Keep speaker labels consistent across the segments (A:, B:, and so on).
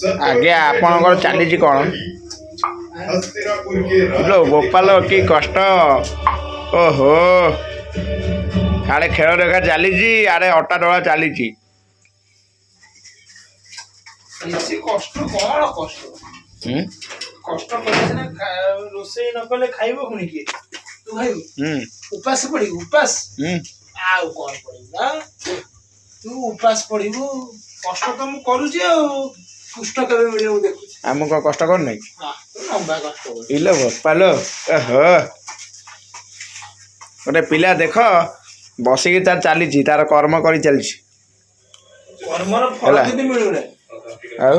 A: ଆଜ୍ଞା ଆପଣଙ୍କର ଚାଲିଛି କ'ଣ? ଗୋପାଲ କି କଷ୍ଟ। ଓହୋ, ଆଡ଼େ ଖେଳ ଦେଖା ଚାଲିଛି, ଆଡ଼େ ଅଟା ଦଳା ଚାଲିଛି।
B: କଷ୍ଟ କ'ଣ କଷ୍ଟ କଷ୍ଟ କଲେ ସିନା ରୋଷେଇ ନ କଲେ ଖାଇବ ପୁଣି କିଏ? ତୁ ଖାଇବୁ? ଉପାସ ପଡିବୁ? ଉପାସ ଆଉ କ'ଣ ପଡିବୁ ନା? ତୁ ଉପାସ ପଡିବୁ। କଷ୍ଟ ତ ମୁଁ କରୁଛି ଆଉ କୁଷ୍ଟ କେବେ ମିଳିବ ମୁଁ ଦେଖୁଛି।
A: ଆମେ କ'ଣ କଷ୍ଟ କରୁନାହିଁ? ଇଲୋ ଗୋପାଲ, ଓହୋ, ଗୋଟେ ପିଲା ଦେଖ ବସିକି ତାର ଚାଲିଛି, ତାର କର୍ମ କରି ଚାଲିଛି।
B: କର୍ମର ଫଳ ଯଦି ମିଳୁନି
A: ଆଉ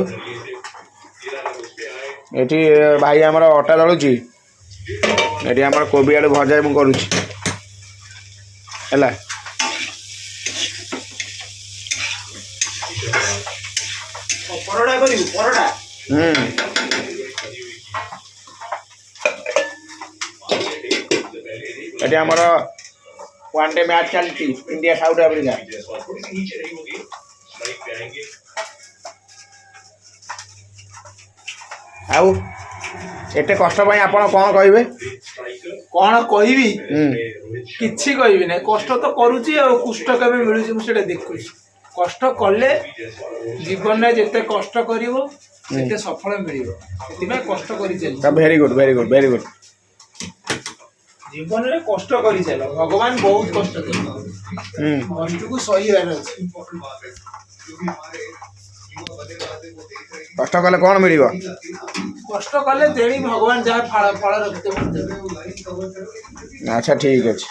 A: ଏଠି ଭାଇ ଆମର ଅଟା ଦଳୁଛି, ଏଠି ଆମର କୋବି ଆଳୁ ଭଜା ମୁଁ କରୁଛି ହେଲା।
B: ପରଟା କରିବୁ? ପରଟା
A: ଏଠି ଆମର ୱାନ୍ ଡେ ମ୍ୟାଚ୍ ଚାଲିଛି, ଇଣ୍ଡିଆ ସାଉଥ ଆଫ୍ରିକା। ଆଉ ଏତେ କଷ୍ଟ ପାଇଁ ଆପଣ କ'ଣ କହିବେ?
B: କ'ଣ କହିବି? କିଛି କହିବି ନାହିଁ। କଷ୍ଟ ତ କରୁଛି ଆଉ କୁଷ୍ଟ କେବେ ମିଳୁଛି ମୁଁ ସେଇଟା ଦେଖୁଛି। କଷ୍ଟ କଲେ ଜୀବନରେ ଯେତେ କଷ୍ଟ କରିବ ସେତେ ସଫଳ ମିଳିବ, ସେଥିପାଇଁ କଷ୍ଟ କରି ଚାଲ।
A: Very good, very good, very good.
B: ଜୀବନରେ କଷ୍ଟ କରି ଚାଲ। ଭଗବାନ ବହୁତ କଷ୍ଟ ଦେବେ, କଷ୍ଟକୁ ସହିବାର ଅଛି।
A: କଷ୍ଟ କଲେ କ'ଣ ମିଳିବ?
B: କଷ୍ଟ କଲେ ତେଣି ଭଗବାନ ଯାହା ଫଳ ରଖିତେ।
A: ଆଚ୍ଛା, ଠିକ୍ ଅଛି।